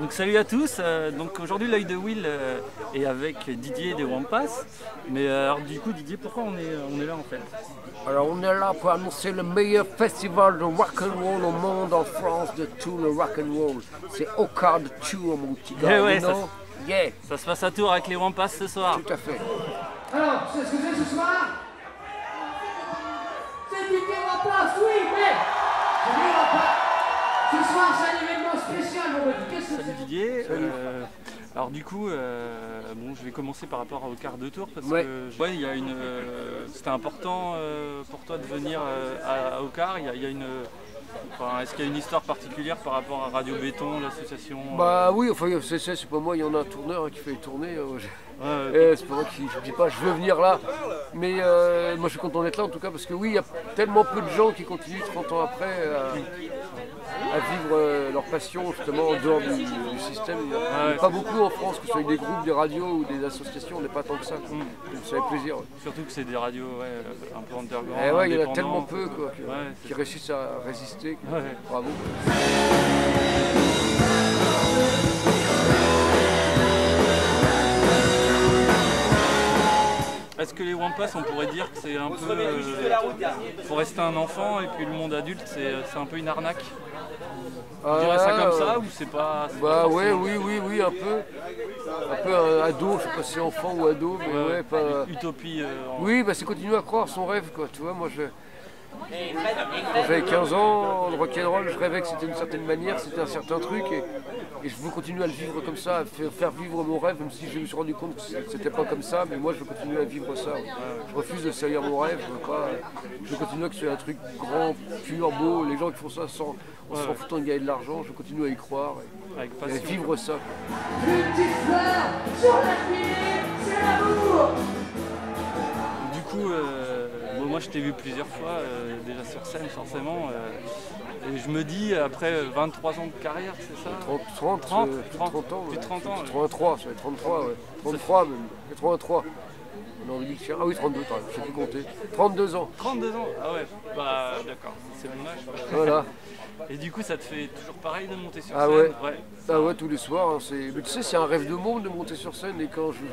Donc salut à tous, donc aujourd'hui l'œil de Will est avec Didier des Wampas. Mais alors du coup Didier, pourquoi on est là en fait? Alors on est là pour annoncer le meilleur festival de rock'n'roll au monde en France de tout le rock'n'roll. C'est Okar de Tour mon petit gars. Eh ouais, you know? Yeah, Ça se passe à Tours avec les Wampas ce soir. tout à fait. Alors, c'est ce que c'est ce soir? C'est Didier Wampas, oui, mais Didier Wampas. Ce soir, c'est un événement spécial, mon petit. Qu'est-ce que Salut c'est? Didier. Alors du coup, bon, je vais commencer par rapport au quart de Tours parce Ouais. que il y a une, c'était important pour toi de venir à Okar. Il y a une, enfin, est-ce qu'il y a une histoire particulière par rapport à Radio Béton, l'association? Bah oui, enfin c'est pas moi, il y en a un tourneur qui fait tourner. Ouais, C'est pas moi qui je dis pas je veux venir là. Mais moi je suis content d'être là en tout cas parce que oui, il y a tellement peu de gens qui continuent 30 ans après à vivre leur passion justement en dehors du système. Il n'y en a pas beaucoup en France, que ce soit des groupes, des radios ou des associations, on n'est pas tant que ça. Donc ça fait plaisir. surtout que c'est des radios un peu underground. Et ouais, il y en a indépendantes. tellement peu quoi, Ouais, qui réussissent à résister. Ouais. Bravo. Est-ce que les Wampas, on pourrait dire que c'est un peu, faut rester un enfant et puis le monde adulte, c'est un peu une arnaque? On dirait ça comme ça ou c'est pas? Bah ouais, oui, un peu ado, je sais pas si c'est enfant ou ado, mais ouais, pas. Utopie. Oui, bah c'est continuer à croire son rêve quoi, tu vois, moi quand j'avais 15 ans, le rock'n'roll, je rêvais que c'était d'une certaine manière, c'était un certain truc et je veux continuer à le vivre comme ça, à faire vivre mon rêve, même si je me suis rendu compte que c'était pas comme ça, mais moi je veux continuer à vivre ça. Je refuse de salir mon rêve, je veux continuer que ce soit un truc grand, pur, beau, les gens qui font ça en s'en foutant de gagner de l'argent, je continue à y croire Avec et à passion. vivre ça. Une petite fleur sur la fille, c'est l'amour. Du coup, bon, moi je t'ai vu plusieurs fois déjà sur scène forcément. Et je me dis, après 23 ans de carrière, c'est ça? 30 30 plus de 30 ans. plus de 30 ans, ouais. 33, ça fait 33, ouais. 33 même, 83. On est en 2000, ah oui, 32, je sais plus compter. 32 ans, 32 ans? Ah ouais, bah d'accord, c'est mon âge. voilà. Et du coup, ça te fait toujours pareil de monter sur Ah scène? ouais. Ouais. Ah ouais, tous les soirs, hein, mais tu sais, c'est un rêve de monde de monter sur scène et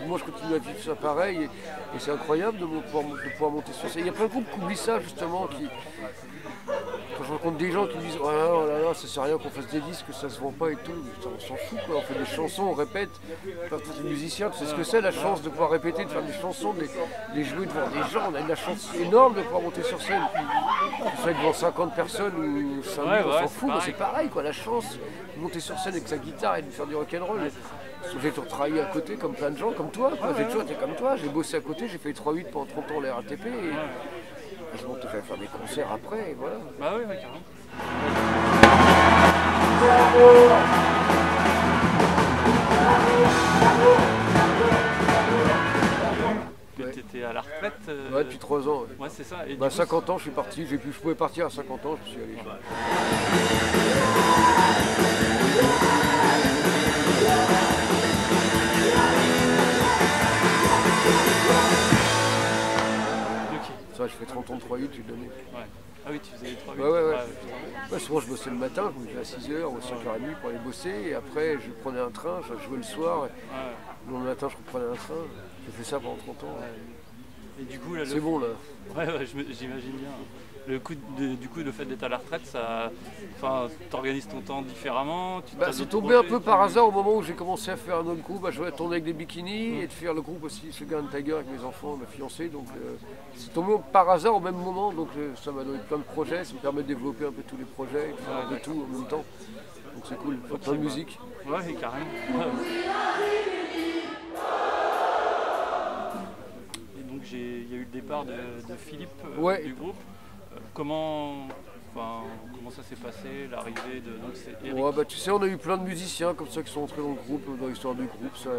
moi je continue à vivre ça pareil et c'est incroyable de pouvoir monter sur scène. Il y a plein de groupes qui oublient ça justement, quand je rencontre des gens qui disent oh là là, ça sert à rien qu'on fasse des disques, ça se vend pas et tout, putain, on s'en fout quoi, on fait des chansons, on répète, enfin, t'es musicien, tu sais ce que c'est la chance de pouvoir répéter, de faire des chansons, de les jouer devant des gens, on a de la chance énorme de pouvoir monter sur scène, que ce soit devant 50 personnes ou 5000, Ouais, on ouais, s'en c'est fout, mais pareil. c'est pareil quoi, la chance de monter sur scène avec sa guitare et de faire du rock'n'roll. J'ai toujours travaillé à côté comme plein de gens, comme toi, quoi. J'ai toujours été comme toi, j'ai bossé à côté, j'ai fait 3-8 pendant 30 ans les RATP et je monte à faire des concerts après et voilà. Bah oui, ouais, carrément. Que t'étais à la retraite. Ouais, depuis 3 ans. Ouais, c'est ça. Et Bah, du coup, 50 ans, je suis parti, je pouvais partir à 50 ans, je suis allé. ok. Ça, je fais 30 ans de 3-8, j'ai donné. Ouais. Ah oui, tu faisais les 3 Ouais. Ouais, souvent, je bossais le matin, je me levais à 6h ou à 5h30 pour aller bosser, et après, je prenais un train, je jouais le soir, et le matin, je reprenais un train. J'ai fait ça pendant 30 ans. Et du coup, là, C'est bon, là. Ouais, j'imagine bien. Du coup, le fait d'être à la retraite, ça, enfin, t'organises ton temps différemment. C'est tombé un peu par hasard au moment où j'ai commencé à faire un autre groupe, à jouer à tourner avec des bikinis et de faire le groupe aussi, Sugar and Tiger avec mes enfants, ma fiancée. Donc c'est tombé par hasard au même moment, donc ça m'a donné plein de projets, ça me permet de développer un peu tous les projets, et de faire un peu tout en même temps. Donc c'est cool, faire plein de musique. Ouais, carrément. Et donc il y a eu le départ de Philippe Ouais. du groupe. Comment ça s'est passé, l'arrivée de... Donc c'est Eric. Ouais, bah, tu sais, on a eu plein de musiciens comme ça qui sont entrés dans le groupe, dans l'histoire du groupe. Ça...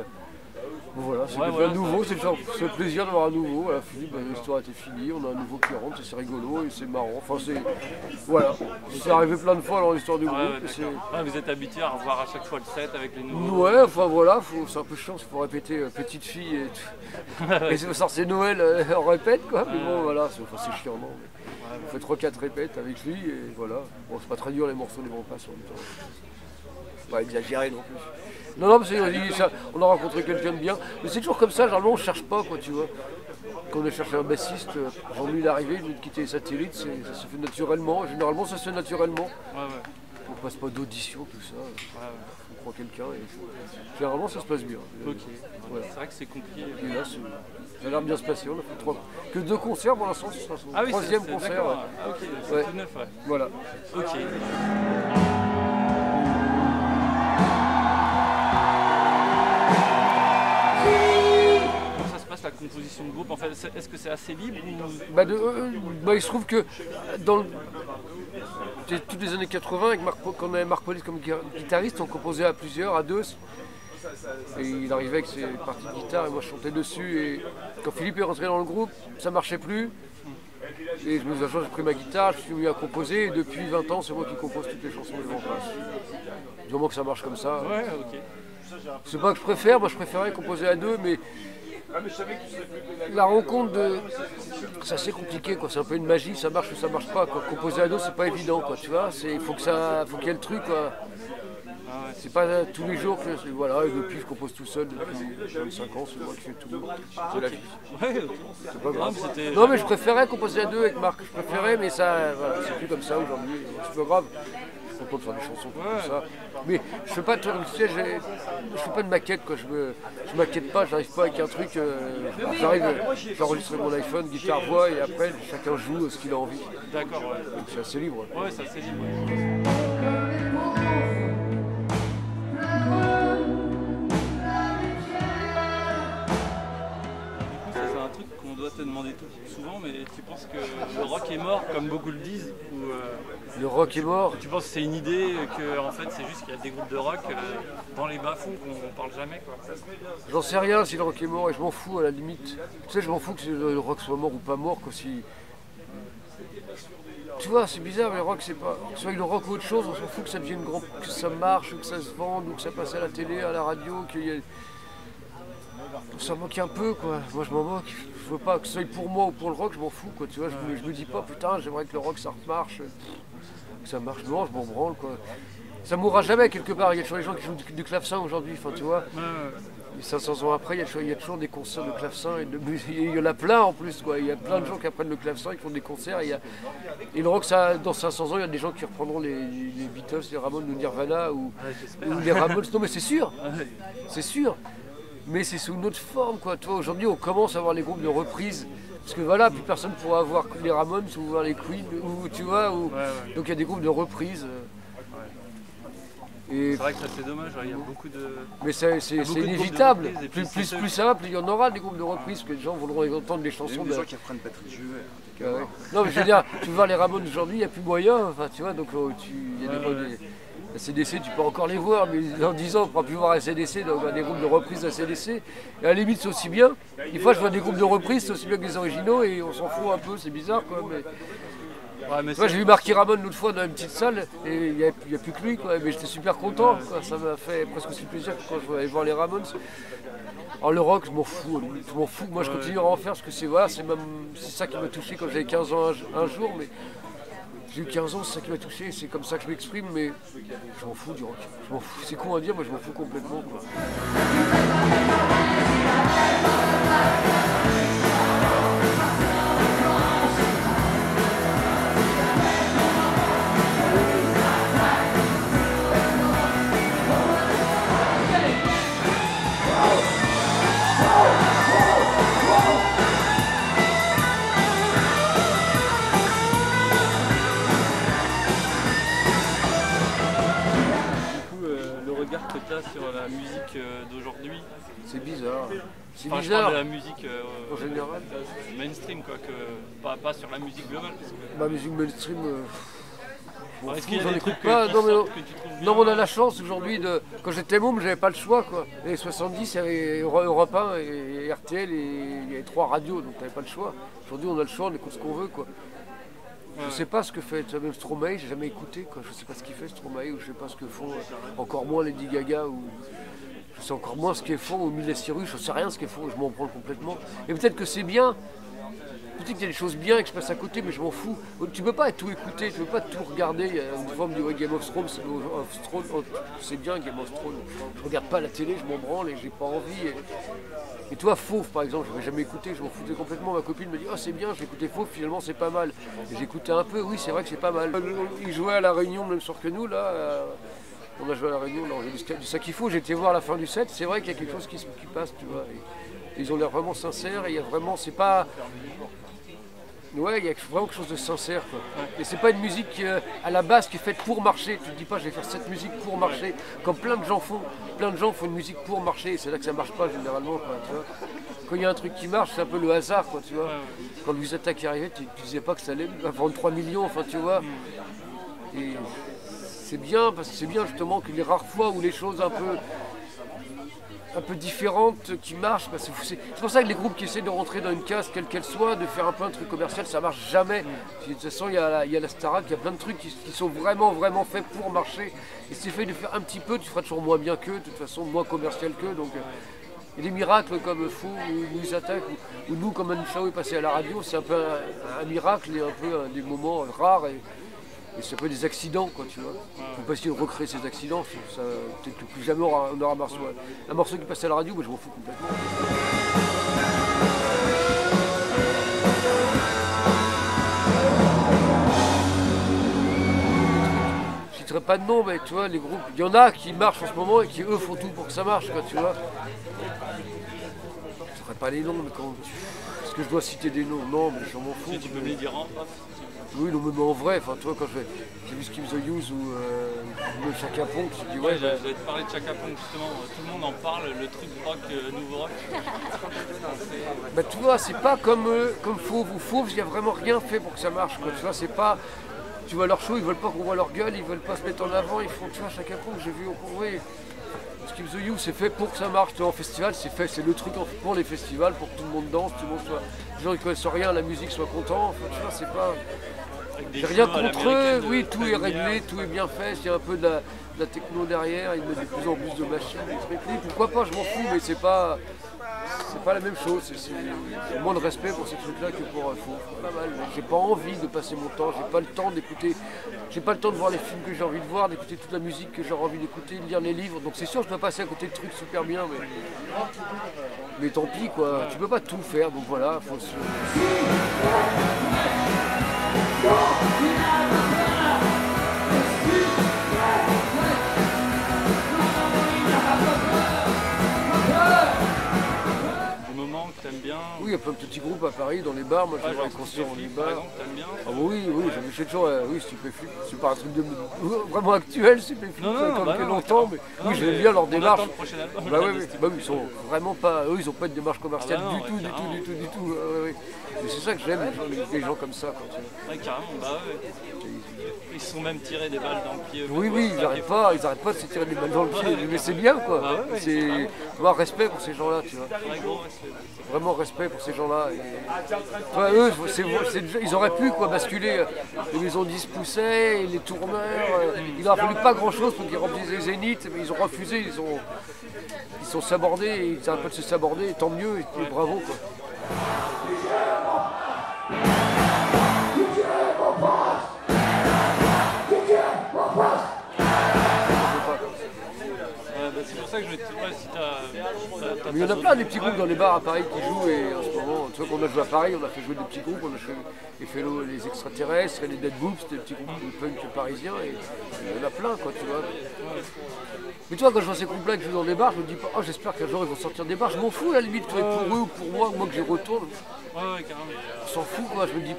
Bon, voilà, c'est Ouais, nouveau, c'est le plaisir d'avoir un nouveau. Voilà, Philippe, bah, l'histoire a été finie, on a un nouveau qui rentre, c'est rigolo et c'est marrant. Enfin, voilà, c'est arrivé plein de fois dans l'histoire du groupe. Ouais, Et c'est... d'accord. Ouais, vous êtes habitué à revoir à chaque fois le set avec les nouveaux. Ouais, enfin voilà, c'est un peu chiant, il faut répéter petite fille et tout. Et c'est Noël, on répète quoi, mais bon voilà, c'est chiant, non. On fait 3-4 répètes avec lui et voilà. Bon, c'est pas très dur les morceaux, les vont pas sur le temps. Pas exagéré non plus. Non, non, on a rencontré quelqu'un de bien. Mais c'est toujours comme ça, généralement on cherche pas, quoi, tu vois. Quand on a cherché un bassiste, Jean-Louis il est arrivé, il venait de quitter les Satellites, ça se fait naturellement. Généralement ça se fait naturellement. On passe pas d'audition, tout ça. On prend quelqu'un et généralement ça se passe bien. Ok. Voilà. C'est vrai que c'est compliqué. Et là, ça a l'air bien se passer. On a fait que 2 concerts pour l'instant, ce sera son troisième concert. Ah ok, c'est tout neuf, ouais. Voilà. Ok. La composition de groupe, en fait, est-ce que c'est assez libre ou... Il se trouve que dans toutes les années 80, quand on avait Marc Police comme guitariste, on composait à plusieurs, à 2. Et il arrivait avec ses parties de guitare et moi je chantais dessus. Et quand Philippe est rentré dans le groupe, ça marchait plus. Et je me suis dit, j'ai pris ma guitare, je suis mis à composer. Et depuis 20 ans, c'est moi qui compose toutes les chansons des Vents Passent. Du moment que ça marche comme ça. Ouais, ok. C'est pas que je préfère, moi je préférais composer à 2, mais la rencontre c'est assez compliqué, quoi. C'est un peu une magie, ça marche ou ça marche pas, quoi. Composer à 2 c'est pas évident, quoi, tu vois, il faut qu'il y ait le truc, quoi. C'est pas tous les jours que voilà, et depuis je compose tout seul depuis 25 ans, c'est moi qui fais tout. C'est la vie. C'est pas grave. Non mais je préférais composer à 2 avec Marc, je préférais, mais ça, voilà, c'est plus comme ça aujourd'hui, c'est pas grave. Je suis content de faire des chansons comme ça. Mais je fais pas, tu sais, je fais pas de maquette, quoi. Je maquette pas, j'arrive pas avec un truc. J'enregistre mon iPhone, guitare, voix, et après chacun joue ce qu'il a envie. D'accord, ouais. Donc c'est assez libre. Ouais, c'est assez libre. On doit te demander tout souvent, mais tu penses que le rock est mort, comme beaucoup le disent ou Le rock est mort. Tu penses que c'est une idée, que en fait, c'est juste qu'il y a des groupes de rock dans les bas-fonds qu'on parle jamais, quoi. J'en sais rien si le rock est mort, et je m'en fous à la limite. Tu sais, je m'en fous que le rock soit mort ou pas mort, quoi. Tu vois, c'est bizarre, mais le rock, c'est pas... Soit le rock ou autre chose, on s'en fout que ça devienne grand, que ça marche, ou que ça se vende, ou que ça passe à la télé, à la radio, qu'il y ait... Ça manque un peu, quoi. Moi je m'en moque. Je veux pas que ce soit pour moi ou pour le rock, je m'en fous, quoi. Tu vois, je me dis pas putain, j'aimerais que le rock ça remarche, que ça marche. Non, je m'en branle, quoi. Ça mourra jamais quelque part. Il y a toujours les gens qui jouent du clavecin aujourd'hui, enfin tu vois. Et 500 ans après, il y a toujours des concerts de clavecin et de musique. Il y en a plein en plus, quoi. Il y a plein de gens qui apprennent le clavecin, qui font des concerts. Et le rock, ça, dans 500 ans, il y a des gens qui reprendront les Beatles, les Ramones, le Nirvana ou les Ramones. Non mais c'est sûr, c'est sûr. Mais c'est sous une autre forme, quoi. Tu vois, aujourd'hui, on commence à avoir les groupes de reprises. Parce que voilà, plus personne ne pourra voir les Ramones ou voir les Queen, ou tu vois. Donc il y a des groupes de reprises. C'est vrai que ça c'est dommage, il y a beaucoup de... Mais c'est inévitable. Plus ça va, plus il y en aura des groupes de reprises, parce que les gens voudront entendre les chansons. Il y a des gens qui apprennent Patrick Juvet. Non mais je veux dire, tu vas voir les Ramones aujourd'hui, il n'y a plus moyen, enfin tu vois, donc il y a la CDC, tu peux encore les voir, mais dans 10 ans, on ne pourra plus voir la CDC, donc des groupes de reprises de la CDC. Et à la limite, c'est aussi bien. Des fois, je vois des groupes de reprises, c'est aussi bien que les originaux, et on s'en fout un peu, c'est bizarre, quoi. Mais j'ai vu Marky Ramone l'autre fois dans une petite salle, et il n'y a plus que lui, quoi. Mais j'étais super content, quoi. Ça m'a fait presque aussi plaisir que quand je voulais voir les Ramones. Alors le rock, je m'en fous, Moi, je continuerai à en faire, parce que c'est ça qui m'a touché quand j'avais 15 ans un jour, mais... J'ai eu 15 ans, c'est ça qui m'a touché, c'est comme ça que je m'exprime, mais je m'en fous du rock. Je m'en fous. C'est con à dire, mais je m'en fous complètement, quoi. Que tu as sur la musique d'aujourd'hui. C'est bizarre. Je parle de la musique en général. Mainstream, quoi, pas sur la musique globale. Parce que... Ma musique mainstream, j'en écoute pas. Non, mais on a la chance aujourd'hui de. Quand j'étais môme, j'avais pas le choix, quoi. Les 70, il y avait Europe 1 et RTL et il y avait 3 radios, donc t'avais pas le choix. Aujourd'hui, on a le choix, on écoute ce qu'on veut, quoi. Je sais pas ce que fait, même Stromae, j'ai jamais écouté, quoi. Je sais pas ce qu'il fait Stromae, ou je sais pas ce que font, encore moins Lady Gaga, ou je sais encore moins ce qu'ils font, ou Miley Cyrus, je sais rien ce qu'ils font, je m'en branle complètement. Et peut-être que c'est bien, peut-être qu'il y a des choses bien et que je passe à côté, mais je m'en fous. Tu peux pas tout écouter, tu peux pas tout regarder. Une fois on me dit ouais, Game of Thrones, c'est bien Game of Thrones. Je regarde pas la télé, je m'en branle et j'ai pas envie. Et toi, Fauve par exemple, je n'avais jamais écouté, je m'en foutais complètement. Ma copine me dit oh c'est bien, j'ai écouté Fauve, finalement c'est pas mal. Et j'écoutais un peu, oui c'est vrai que c'est pas mal. Ils jouaient à la Réunion le même soir que nous là. On a joué à la Réunion, là, du sac qu'il faut, j'ai été voir la fin du set, c'est vrai qu'il y a quelque chose qui passe, tu vois. Et ils ont l'air vraiment sincères, et il y a vraiment, c'est pas... Ouais, il y a vraiment quelque chose de sincère, quoi. Et c'est pas une musique à la base qui est faite pour marcher, tu te dis pas je vais faire cette musique pour marcher, comme plein de gens font une musique pour marcher, et c'est là que ça marche pas généralement, quoi, tu vois. Quand il y a un truc qui marche, c'est un peu le hasard, quoi, tu vois. Quand Louis Attaque est arrivé, tu disais pas que ça allait vendre 3 millions, enfin, tu vois. Et... c'est bien, parce que c'est bien justement que les rares fois où les choses un peu différentes qui marchent, c'est pour ça que les groupes qui essaient de rentrer dans une case, quelle qu'elle soit, de faire un peu un truc commercial, ça marche jamais. De toute façon, il y a la Starac, il y a plein de trucs qui sont vraiment faits pour marcher. Et si tu essaies de faire un petit peu, tu feras toujours moins bien qu'eux, de toute façon, moins commercial qu'eux. Donc, et les miracles comme Fou ou Louis Attaque, ou nous, comme Manu Chao est passé à la radio, c'est un peu un miracle et un peu des moments rares. Et c'est un peu des accidents, quoi, tu vois. Il faut pas essayer de recréer ces accidents. Peut-être que plus jamais on aura un morceau qui passe à la radio, mais je m'en fous complètement. Je citerai pas de nom, mais tu vois, les groupes, il y en a qui marchent en ce moment et qui eux font tout pour que ça marche, quoi, tu vois. Je ne citerai pas les noms, mais est-ce que je dois citer des noms? Non, mais je m'en fous. Si tu peux me les dire en off. Oui, non, mais en vrai, enfin, tu vois, quand j'ai vu Skip the Use ou le Chaka Ponk, je dis ouais, j'allais te parler de Chaka Ponk justement, tout le monde en parle, le truc rock, nouveau rock. Bah, tu vois, c'est pas comme Fauve ou Fauve, il n'y a vraiment rien fait pour que ça marche, quoi. Tu vois, c'est pas. Tu vois leur show, ils veulent pas qu'on voit leur gueule, ils veulent pas se mettre en avant, ils font, tu vois, Chaka Ponk, j'ai vu au cours, oui. Skip the You, c'est fait pour que ça marche, tu vois, en festival, c'est le truc pour les festivals, pour que tout le monde danse, tout le monde soit. Les gens qui connaissent rien, la musique soit content, enfin, tu vois, c'est pas. J'ai rien contre eux, oui, tout est réglé, tout est bien fait, il y a un peu de la techno derrière, ils mettent de plus en plus de machines, des trucs. Oui, pourquoi pas, je m'en fous, mais c'est pas la même chose. C'est moins de respect pour ces trucs-là que pour Fauve. Pas mal, mais j'ai pas envie de passer mon temps, j'ai pas le temps d'écouter, j'ai pas le temps de voir les films que j'ai envie de voir, d'écouter toute la musique que j'aurais envie d'écouter, de lire les livres. Donc c'est sûr que je dois passer à côté de trucs super bien, mais tant pis, quoi. Tu peux pas tout faire, donc voilà, faut se... Des moments que t'aimes bien? Oui, il y a plein de petits groupes à Paris, dans les bars, moi je vais voir les concerts dans les bars. Par exemple, t'aimes bien? Ah bah oui, j'ai toujours, oui, Stupéflip, c'est pas un truc vraiment actuel, Stupéflip, ça fait quand même longtemps, mais oui, j'aime bien leur démarche. Bah oui, ils sont vraiment pas, eux, ils ont pas de démarche commerciale du tout. Mais c'est ça que j'aime, les gens comme ça. Ouais, carrément, bah ouais. Ils se sont même tirés des balles dans le pied. Oui, ils arrêtent pas de se tirer des balles dans le pied, mais c'est bien, quoi. C'est respect pour ces gens-là, tu vois. Vraiment respect pour ces gens-là. Eux, ils auraient pu basculer. Les maisons 10 poussaient, les tourneurs. Il n'aurait fallu pas grand-chose pour qu'ils remplissent les zéniths, mais ils ont refusé. Ils sont sabordés, ils arrêtent pas de se saborder, tant mieux, et bravo, quoi. C'est pour ça que je vais te dire si t'as. Il y en a plein des petits groupes dans les bars à Paris qui jouent et en ce moment, tu vois qu'on a joué à Paris, on a fait jouer des petits groupes, on a fait les extraterrestres, les Dead Boops, des petits groupes de punk parisiens et il y en a plein, quoi, tu vois. Mais tu vois, quand je vois ces groupes-là qui jouent dans des bars, je me dis pas, oh j'espère qu'un jour ils vont sortir des bars, je m'en fous à la limite, pour eux ou pour moi que j'y retourne. Ouais, carrément. On s'en fout, quoi, je me dis.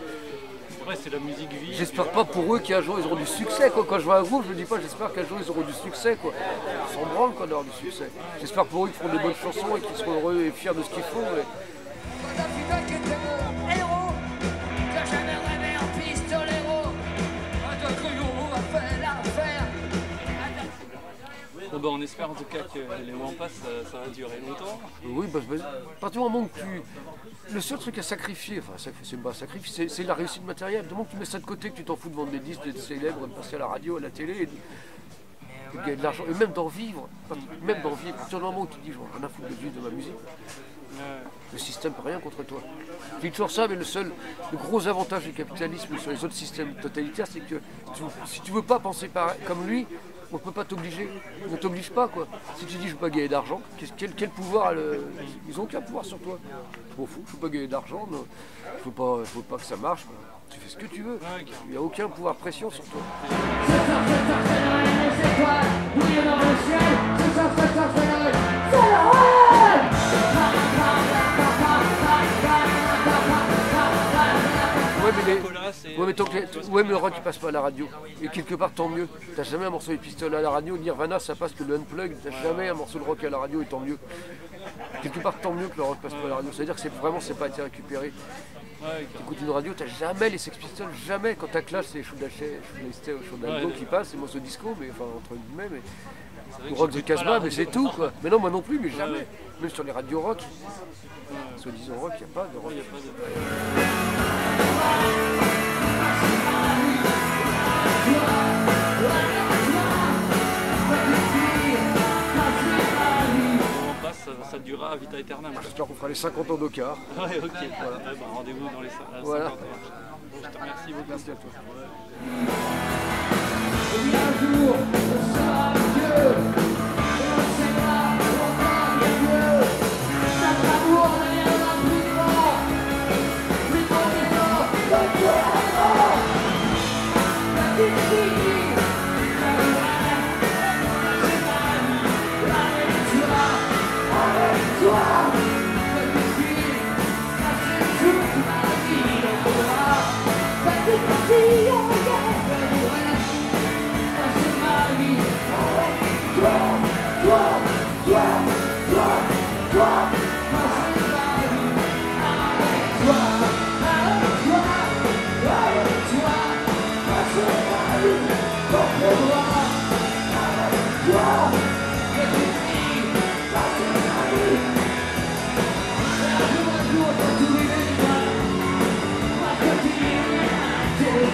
Ouais, c'est la musique vie. J'espère pas pour eux qu'un jour ils auront du succès, quoi. Quand je vois un groupe, je me dis pas j'espère qu'un jour ils auront du succès, quoi. Ils s'en branlent, quoi, d'avoir du succès. J'espère pour eux qu'ils feront des bonnes chansons et qu'ils seront heureux et fiers de ce qu'ils font. Bon, bah, on espère en tout cas que les Wampas ça va durer longtemps. Oui, à partir du moment que le seul truc à sacrifier, enfin c'est pas sacrifier, c'est la réussite matérielle. Du moment que tu mets ça de côté, que tu t'en fous de vendre des disques, d'être célèbre, de passer à la radio, à la télé, et de gagner de l'argent, et même d'en vivre, à partir du moment où tu dis j'en ai rien à foutre de vivre de ma musique, Le système peut rien contre toi. Je dis toujours ça, mais le gros avantage du capitalisme sur les autres systèmes totalitaires, c'est que si tu veux pas penser comme lui, on ne peut pas t'obliger. On ne t'oblige pas, quoi. Si tu dis je veux pas gagner d'argent, quel pouvoir ils ont aucun pouvoir sur toi. Je m'en fous, je veux pas gagner d'argent, je veux pas que ça marche. Quoi. Tu fais ce que tu veux. Il n'y a aucun pouvoir pression sur toi. Ouais, mais le rock il passe pas à la radio. Et quelque part tant mieux. T'as jamais un morceau de pistolet à la radio. Nirvana ça passe que le unplug. T'as jamais un morceau de rock à la radio et tant mieux. Quelque part tant mieux que le rock passe pas à la radio. C'est-à-dire que c'est pas été récupéré. T'écoutes une radio, t'as jamais les Sex Pistols, jamais. Quand ta classe c'est Shoot qui passe, c'est morceau disco, mais enfin entre guillemets, mais le rock de Casbah, mais c'est tout quoi. Mais non, moi non plus, mais jamais. Même sur les radios rock, soi-disant rock, il n'y a pas de rock. Ça durera à vita aeternam. J'espère qu'on fera les 50 ans d'Okar. Ouais, ok. Voilà. Rendez-vous dans les 50 ans. Voilà. Bon, je te remercie beaucoup. Merci à toi.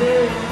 Yeah.